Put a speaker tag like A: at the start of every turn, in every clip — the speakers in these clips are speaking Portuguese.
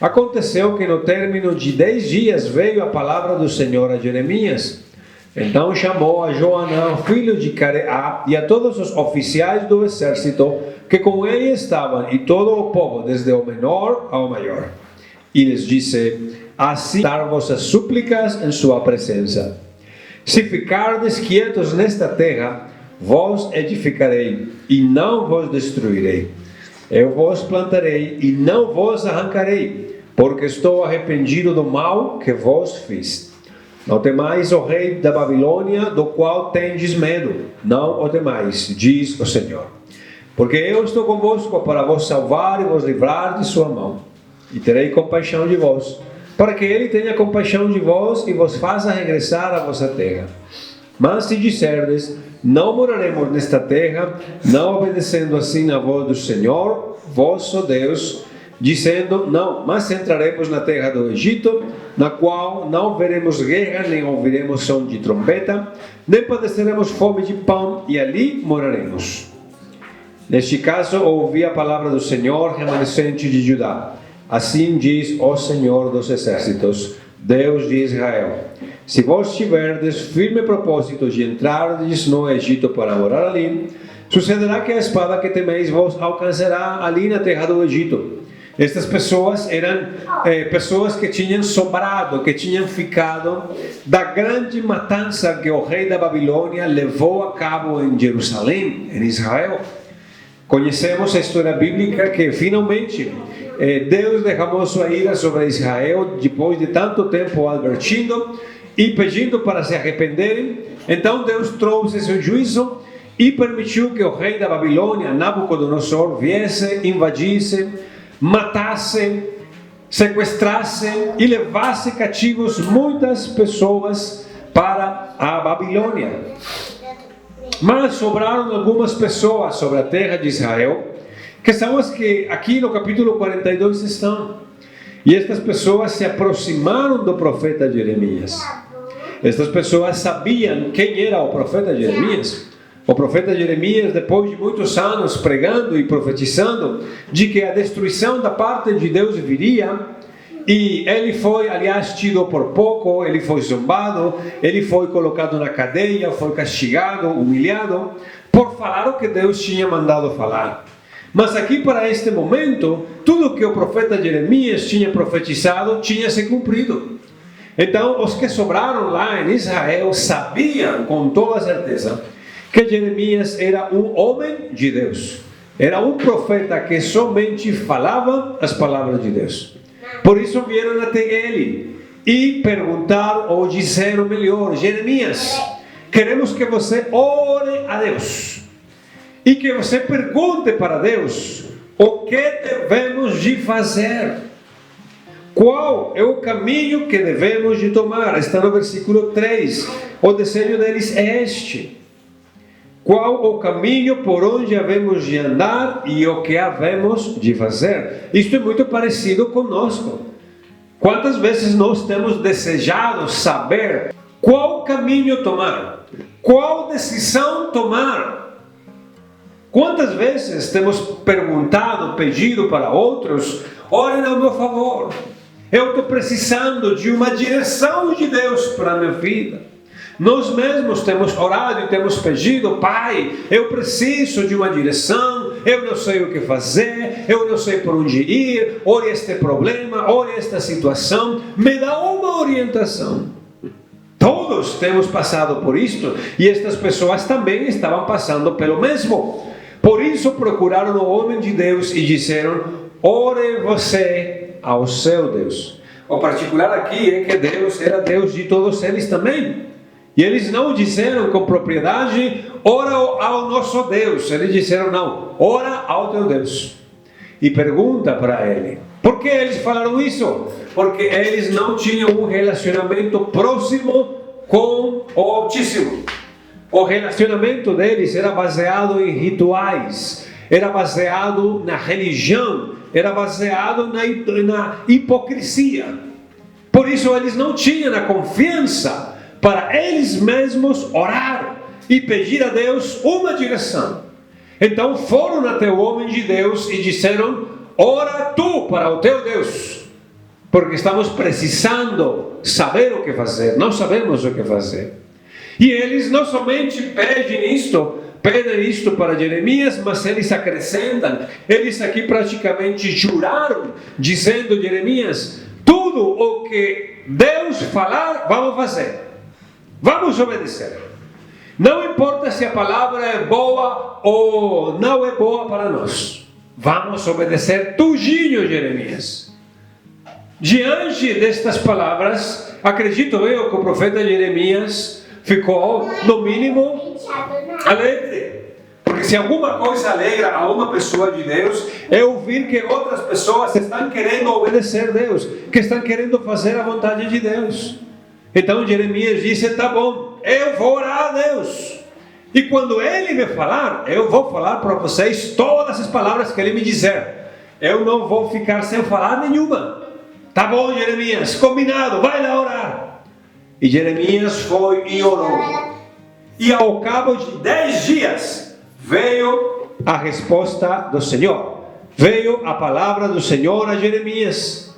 A: Aconteceu que no término de 10 dias veio a palavra do Senhor a Jeremias. Então chamou a Joanã, filho de Careá, e a todos os oficiais do exército que com ele estavam, e todo o povo, desde o menor ao maior. E lhes disse: assim dar vossas súplicas em sua presença. Se ficardes quietos nesta terra, vos edificarei, e não vos destruirei. Eu vos plantarei, e não vos arrancarei, porque estou arrependido do mal que vos fiz. Não temais o rei da Babilônia, do qual tendes medo. Não o temais, diz o Senhor. Porque eu estou convosco para vos salvar e vos livrar de sua mão. E terei compaixão de vós, para que ele tenha compaixão de vós e vos faça regressar à vossa terra. Mas se disserdes: não moraremos nesta terra, não obedecendo assim a voz do Senhor, vosso Deus, dizendo: não, mas entraremos na terra do Egito, na qual não veremos guerra, nem ouviremos som de trombeta, nem padeceremos fome de pão, e ali moraremos. Neste caso, ouvi a palavra do Senhor, remanescente de Judá. Assim diz o Senhor dos exércitos, Deus de Israel: se vós tiverdes firme propósito de entrardes no Egito para morar ali, sucederá que a espada que temeis vos alcançará ali na terra do Egito. Estas pessoas eram pessoas que tinham sobrado, que tinham ficado da grande matança que o rei da Babilônia levou a cabo em Jerusalém, em Israel. Conhecemos a história bíblica que finalmente Deus derramou sua ira sobre Israel depois de tanto tempo advertindo e pedindo para se arrependerem. Então Deus trouxe seu juízo e permitiu que o rei da Babilônia, Nabucodonosor, viesse, invadisse, matasse, sequestrasse e levasse cativos muitas pessoas para a Babilônia. Mas sobraram algumas pessoas sobre a terra de Israel, que são as que aqui no capítulo 42 estão. E estas pessoas se aproximaram do profeta Jeremias. Estas pessoas sabiam quem era o profeta Jeremias. O profeta Jeremias, depois de muitos anos pregando e profetizando de que a destruição da parte de Deus viria, e ele foi, aliás, tido por pouco, ele foi zombado, ele foi colocado na cadeia, foi castigado, humilhado, por falar o que Deus tinha mandado falar. Mas aqui para este momento, tudo que o profeta Jeremias tinha profetizado tinha se cumprido. Então, os que sobraram lá em Israel sabiam com toda certeza que Jeremias era um homem de Deus. Era um profeta que somente falava as palavras de Deus. Por isso vieram até ele e perguntaram, ou disseram melhor: Jeremias, queremos que você ore a Deus e que você pergunte para Deus o que devemos de fazer. Qual é o caminho que devemos de tomar? Está no versículo 3. O desejo deles é este: qual o caminho por onde havemos de andar e o que havemos de fazer? Isto é muito parecido conosco. Quantas vezes nós temos desejado saber qual caminho tomar? Qual decisão tomar? Quantas vezes temos perguntado, pedido para outros: orem ao meu favor, eu estou precisando de uma direção de Deus para a minha vida. Nós mesmos temos orado e temos pedido: Pai, eu preciso de uma direção, eu não sei o que fazer, eu não sei por onde ir, olha este problema, olha esta situação, me dá uma orientação. Todos temos passado por isto, e estas pessoas também estavam passando pelo mesmo. Por isso procuraram o homem de Deus e disseram: ore você ao seu Deus. O particular aqui é que Deus era Deus de todos eles também. E eles não disseram com propriedade: ora ao nosso Deus. Eles disseram: não, ora ao teu Deus. E pergunta para ele. Por que eles falaram isso? Porque eles não tinham um relacionamento próximo com o Altíssimo. O relacionamento deles era baseado em rituais, era baseado na religião, era baseado na hipocrisia. Por isso eles não tinham a confiança para eles mesmos orar e pedir a Deus uma direção. Então foram até o homem de Deus e disseram: ora tu para o teu Deus. porque estamos precisando saber o que fazer, não sabemos o que fazer. E eles não somente pedem isto para Jeremias, mas eles acrescentam. Eles aqui praticamente juraram, dizendo: Jeremias, tudo o que Deus falar, vamos fazer. Vamos obedecer. Não importa se a palavra é boa ou não é boa para nós. Vamos obedecer tudinho, Jeremias. Diante destas palavras, acredito eu que o profeta Jeremias ficou, no mínimo, alegre. Porque se alguma coisa alegra a uma pessoa de Deus, é ouvir que outras pessoas estão querendo obedecer a Deus, que estão querendo fazer a vontade de Deus. Então Jeremias disse: tá bom, eu vou orar a Deus. E quando Ele me falar, eu vou falar para vocês todas as palavras que Ele me dizer. Eu não vou ficar sem falar nenhuma. Tá bom, Jeremias, combinado, vai lá orar. E Jeremias foi e orou. E ao cabo de 10 dias, veio a resposta do Senhor. Veio a palavra do Senhor a Jeremias.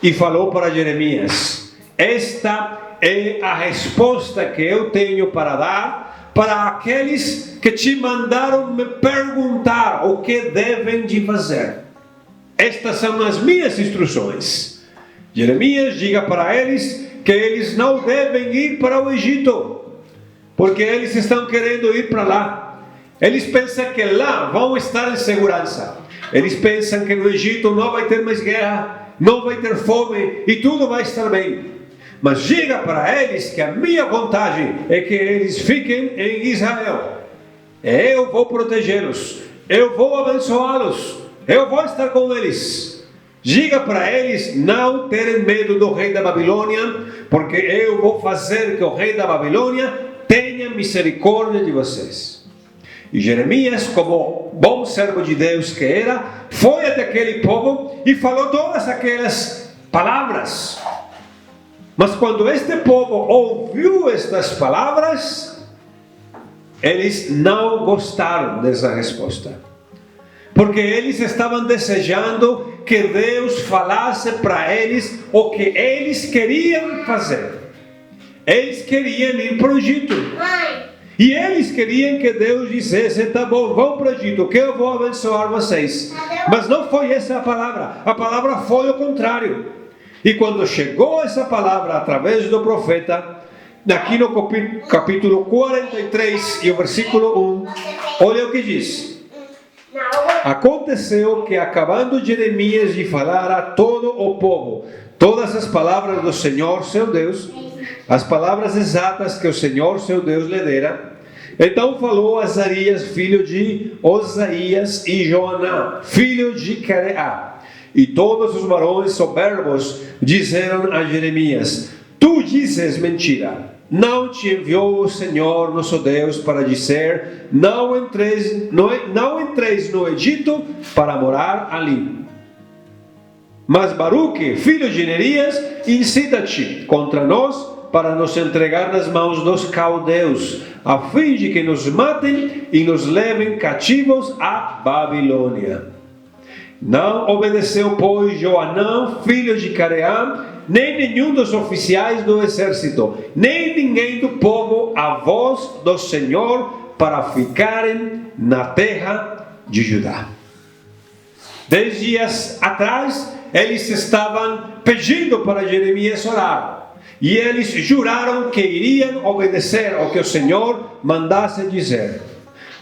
A: E falou para Jeremias: esta é a resposta que eu tenho para dar para aqueles que te mandaram me perguntar o que devem de fazer. Estas são as minhas instruções. Jeremias, diga para eles que eles não devem ir para o Egito, porque eles estão querendo ir para lá. Eles pensam que lá vão estar em segurança. Eles pensam que no Egito não vai ter mais guerra, não vai ter fome e tudo vai estar bem. Mas diga para eles que a minha vontade é que eles fiquem em Israel. Eu vou protegê-los, eu vou abençoá-los, eu vou estar com eles. Diga para eles não terem medo do rei da Babilônia, porque eu vou fazer que o rei da Babilônia tenha misericórdia de vocês. E Jeremias, como bom servo de Deus que era, foi até aquele povo e falou todas aquelas palavras. Mas quando este povo ouviu estas palavras, eles não gostaram dessa resposta. Porque eles estavam desejando que Deus falasse para eles o que eles queriam fazer. Eles queriam ir para o Egito. E eles queriam que Deus dissesse: tá bom, vão para o Egito, que eu vou abençoar vocês. Mas não foi essa a palavra. A palavra foi o contrário. E quando chegou essa palavra através do profeta, aqui no capítulo 43 e o versículo 1, olha o que diz: aconteceu que, acabando Jeremias de falar a todo o povo todas as palavras do Senhor seu Deus, as palavras exatas que o Senhor seu Deus lhe dera, então falou Azarias, filho de Osaías, e Joanã, filho de Careá. E todos os varões soberbos disseram a Jeremias: tu dizes mentira. Não te enviou o Senhor nosso Deus para dizer: não entreis no Egito para morar ali. Mas Baruque, filho de Nerias, incita-te contra nós para nos entregar nas mãos dos caldeus, a fim de que nos matem e nos levem cativos à Babilônia. Não obedeceu, pois, Joanã, filho de Careá, nem nenhum dos oficiais do exército, nem ninguém do povo, a voz do Senhor, para ficarem na terra de Judá. 10 dias atrás, eles estavam pedindo para Jeremias orar. E eles juraram que iriam obedecer ao que o Senhor mandasse dizer.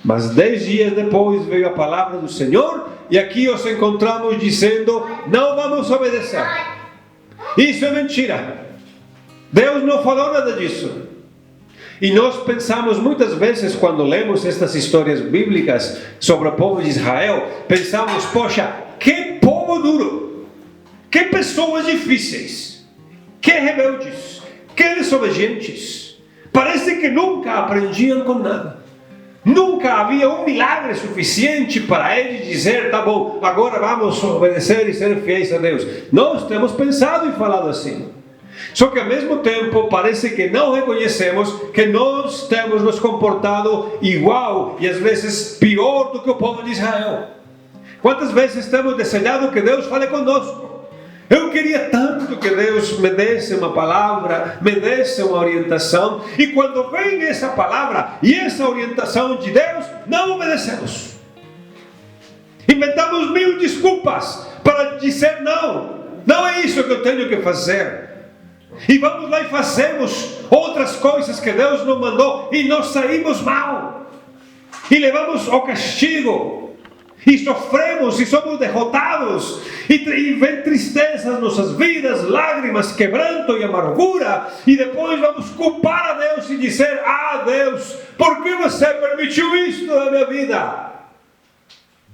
A: Mas 10 dias depois veio a palavra do Senhor, e aqui os encontramos dizendo: não vamos obedecer. Isso é mentira. Deus não falou nada disso. E nós pensamos muitas vezes, quando lemos estas histórias bíblicas sobre o povo de Israel, pensamos: poxa, que povo duro, que pessoas difíceis, que rebeldes, que desobedientes. Parece que nunca aprendiam com nada. Nunca havia um milagre suficiente para eles dizer: tá bom, agora vamos obedecer e ser fiéis a Deus. Nós temos pensado e falado assim. Só que ao mesmo tempo parece que não reconhecemos que nós temos nos comportado igual e às vezes pior do que o povo de Israel. Quantas vezes temos desejado que Deus fale conosco? Eu queria tanto que Deus me desse uma palavra, me desse uma orientação, e quando vem essa palavra e essa orientação de Deus, não obedecemos. Inventamos 1000 desculpas para dizer não. Não é isso que eu tenho que fazer. E vamos lá e fazemos outras coisas que Deus não mandou e nós saímos mal. E levamos ao castigo. E sofremos e somos derrotados. E vem tristeza nas nossas vidas, lágrimas, quebranto e amargura. E depois vamos culpar a Deus e dizer: ah, Deus, por que você permitiu isto na minha vida?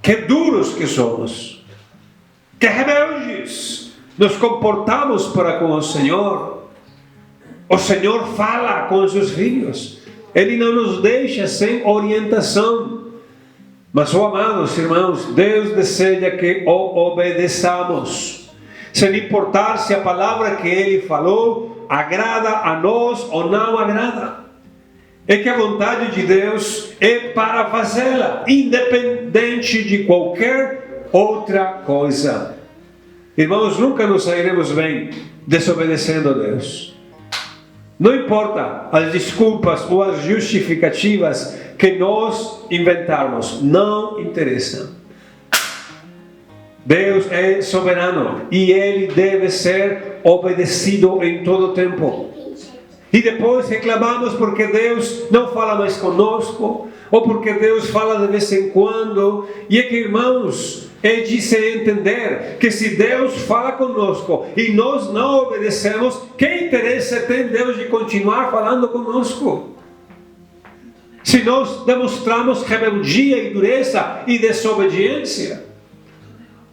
A: Que duros que somos. Que rebeldes nos comportamos para com o Senhor. O Senhor fala com os seus filhos. Ele não nos deixa sem orientação. Mas, oh, amados irmãos, Deus deseja que o obedeçamos, sem importar se a palavra que Ele falou agrada a nós ou não agrada. É que a vontade de Deus é para fazê-la, independente de qualquer outra coisa. Irmãos, nunca nos sairemos bem desobedecendo a Deus. Não importa as desculpas ou as justificativas que nós inventarmos, não interessa. Deus é soberano e Ele deve ser obedecido em todo o tempo. E depois reclamamos porque Deus não fala mais conosco, ou porque Deus fala de vez em quando. E é que, irmãos, é de se entender que se Deus fala conosco e nós não obedecemos, que interesse tem Deus de continuar falando conosco? Se nós demonstramos rebeldia e dureza e desobediência,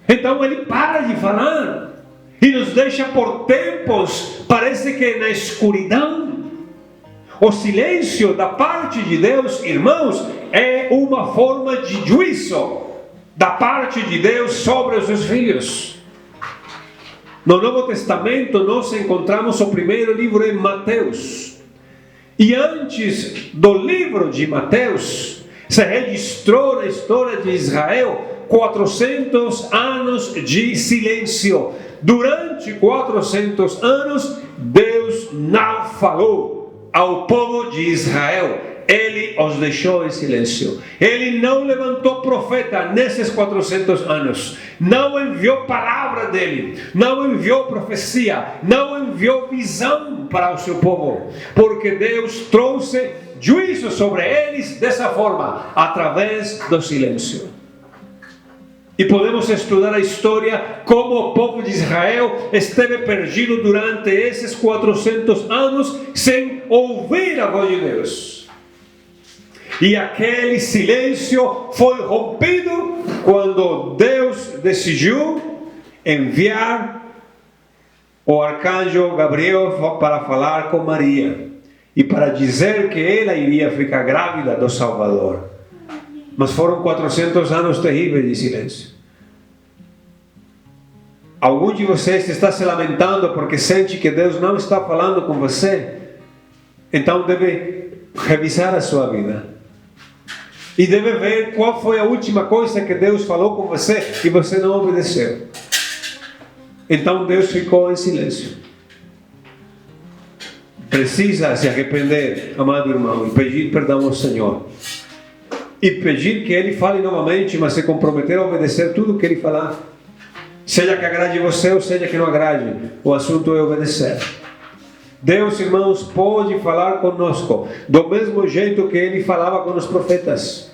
A: então Ele para de falar e nos deixa por tempos, parece que na escuridão. O silêncio da parte de Deus, irmãos, é uma forma de juízo da parte de Deus sobre os seus filhos. No Novo Testamento nós encontramos o primeiro livro em Mateus. E antes do livro de Mateus, se registrou na história de Israel 400 anos de silêncio. Durante 400 anos, Deus não falou ao povo de Israel. Ele os deixou em silêncio. Ele não levantou profeta nesses 400 anos. Não enviou palavra dele. Não enviou profecia. Não enviou visão para o seu povo. Porque Deus trouxe juízo sobre eles dessa forma, através do silêncio. E podemos estudar a história como o povo de Israel esteve perdido durante esses 400 anos sem ouvir a voz de Deus. E aquele silêncio foi rompido quando Deus decidiu enviar o arcanjo Gabriel para falar com Maria e para dizer que ela iria ficar grávida do Salvador. Mas foram 400 anos terríveis de silêncio. Algum de vocês está se lamentando porque sente que Deus não está falando com você? Então deve revisar a sua vida. E deve ver qual foi a última coisa que Deus falou com você e você não obedeceu. Então Deus ficou em silêncio. Precisa se arrepender, amado irmão, e pedir perdão ao Senhor. E pedir que Ele fale novamente, mas se comprometer a obedecer tudo que Ele falar. Seja que agrade você ou seja que não agrade, o assunto é obedecer. Deus, irmãos, pode falar conosco do mesmo jeito que Ele falava com os profetas.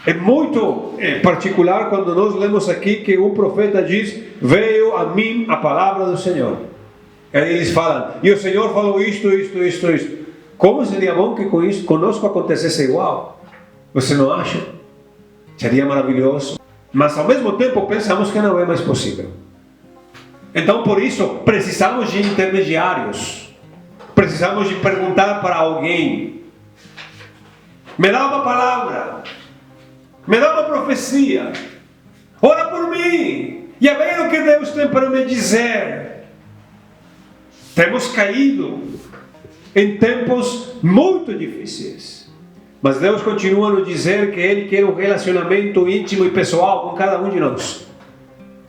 A: É muito particular quando nós lemos aqui que um profeta diz: veio a mim a palavra do Senhor. Aí eles falam: e o Senhor falou isto. Como seria bom que conosco acontecesse igual? Você não acha? Seria maravilhoso. Mas ao mesmo tempo pensamos que não é mais possível. Então por isso precisamos de intermediários. Precisamos de perguntar para alguém: me dá uma palavra, me dá uma profecia, ora por mim, e a ver o que Deus tem para me dizer. Temos caído em tempos muito difíceis. Mas Deus continua a nos dizer que Ele quer um relacionamento íntimo e pessoal com cada um de nós.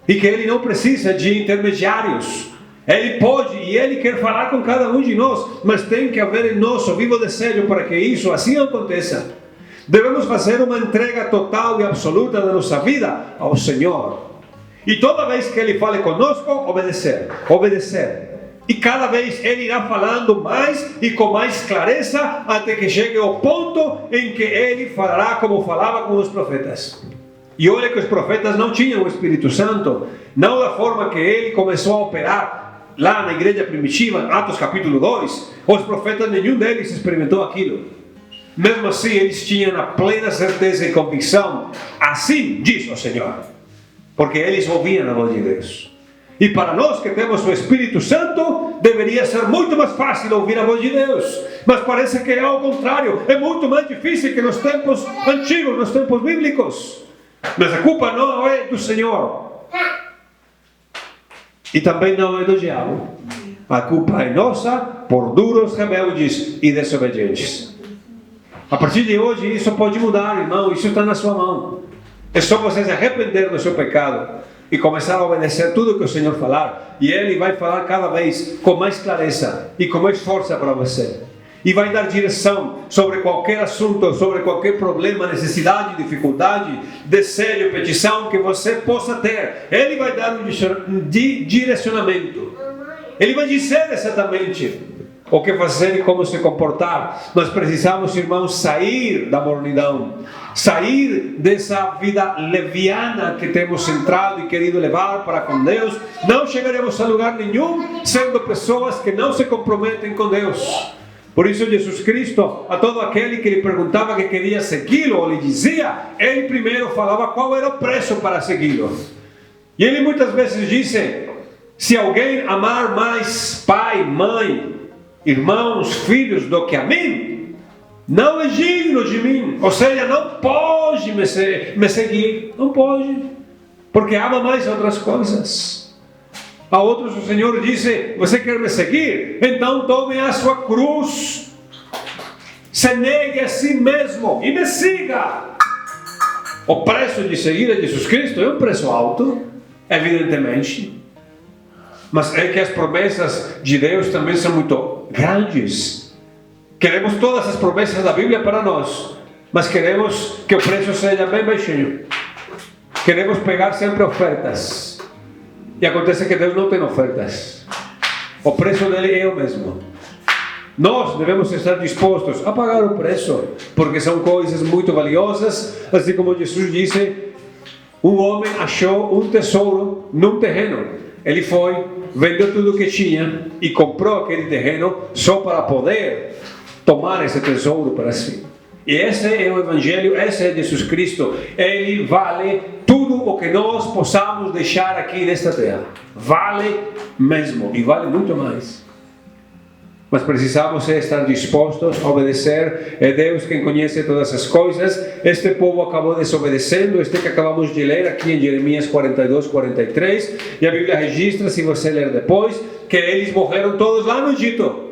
A: E que Ele não precisa de intermediários. Ele pode e Ele quer falar com cada um de nós, mas tem que haver em nós o vivo desejo para que isso assim aconteça. Devemos fazer uma entrega total e absoluta da nossa vida ao Senhor. E toda vez que Ele fale conosco, obedecer, obedecer. E cada vez Ele irá falando mais e com mais clareza, até que chegue ao ponto em que Ele falará como falava com os profetas. E olha que os profetas não tinham o Espírito Santo, não da forma que Ele começou a operar lá na igreja primitiva, Atos capítulo 2. Os profetas, nenhum deles experimentou aquilo. Mesmo assim, eles tinham a plena certeza e convicção, assim diz o Senhor, porque eles ouviam a voz de Deus. E para nós que temos o Espírito Santo, deveria ser muito mais fácil ouvir a voz de Deus. Mas parece que é ao contrário, é muito mais difícil que nos tempos antigos, nos tempos bíblicos. Mas a culpa não é do Senhor. E também não é do diabo. A culpa é nossa por duros, rebeldes e desobedientes. A partir de hoje isso pode mudar, irmão. Isso está na sua mão. É só você se arrepender do seu pecado e começar a obedecer tudo que o Senhor falar. E Ele vai falar cada vez com mais clareza e com mais força para você. E vai dar direção sobre qualquer assunto, sobre qualquer problema, necessidade, dificuldade, desejo, petição que você possa ter. Ele vai dar um direcionamento. Ele vai dizer exatamente o que fazer e como se comportar. Nós precisamos, irmãos, sair da mornidão, sair dessa vida leviana que temos entrado e querido levar para com Deus. Não chegaremos a lugar nenhum sendo pessoas que não se comprometem com Deus. Por isso Jesus Cristo, a todo aquele que lhe perguntava que queria segui-lo, ou lhe dizia, Ele primeiro falava qual era o preço para segui-lo. E Ele muitas vezes disse, se alguém amar mais pai, mãe, irmãos, filhos do que a mim, não é digno de mim. Ou seja, não pode me seguir. Não pode. Porque ama mais outras coisas. A outros o Senhor disse, você quer me seguir? Então tome a sua cruz. Se negue a si mesmo e me siga. O preço de seguir a Jesus Cristo é um preço alto, evidentemente. Mas é que as promessas de Deus também são muito grandes. Queremos todas as promessas da Bíblia para nós, mas queremos que o preço seja bem baixinho. Queremos pegar sempre ofertas. E acontece que Deus não tem ofertas. O preço dele é o mesmo. Nós devemos estar dispostos a pagar o preço, porque são coisas muito valiosas. Assim como Jesus disse, um homem achou um tesouro num terreno. Ele foi, vendeu tudo o que tinha e comprou aquele terreno só para poder tomar esse tesouro para si. E esse é o Evangelho, esse é Jesus Cristo. Ele vale tudo o que nós possamos deixar aqui nesta terra. Vale mesmo, e vale muito mais. Mas precisamos estar dispostos a obedecer. É Deus quem conhece todas as coisas. Este povo acabou desobedecendo, este que acabamos de ler aqui em Jeremias 42, 43. E a Bíblia registra, se você ler depois, que eles morreram todos lá no Egito.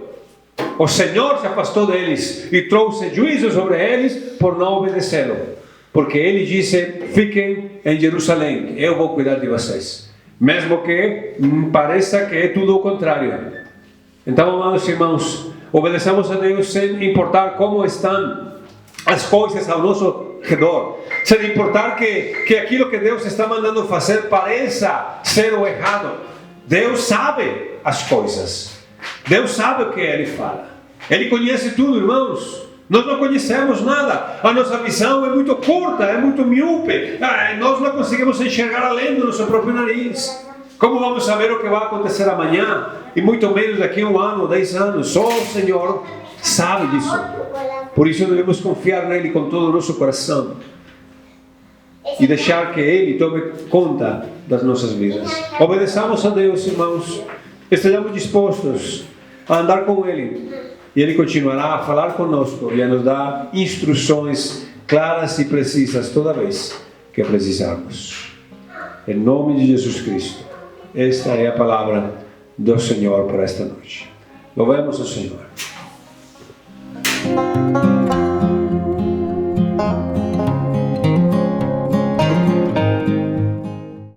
A: O Senhor se afastou deles e trouxe juízo sobre eles por não obedecê-lo. Porque Ele disse, fiquem em Jerusalém, eu vou cuidar de vocês. Mesmo que pareça que é tudo o contrário. Então, amados irmãos, obedeçamos a Deus sem importar como estão as coisas ao nosso redor. Sem importar que aquilo que Deus está mandando fazer pareça ser o errado. Deus sabe as coisas. Deus sabe o que Ele fala. Ele conhece tudo, irmãos. Nós não conhecemos nada. A nossa visão é muito curta, é muito míope. Nós não conseguimos enxergar além do nosso próprio nariz. Como vamos saber o que vai acontecer amanhã? E muito menos daqui a 1 ano, 10 anos. Só o Senhor sabe disso. Por isso devemos confiar nele com todo o nosso coração. E deixar que Ele tome conta das nossas vidas. Obedeçamos a Deus, irmãos. Estejamos dispostos a andar com Ele. E Ele continuará a falar conosco e a nos dar instruções claras e precisas toda vez que precisarmos. Em nome de Jesus Cristo. Esta é a palavra do Senhor para esta noite. Louvemos o Senhor.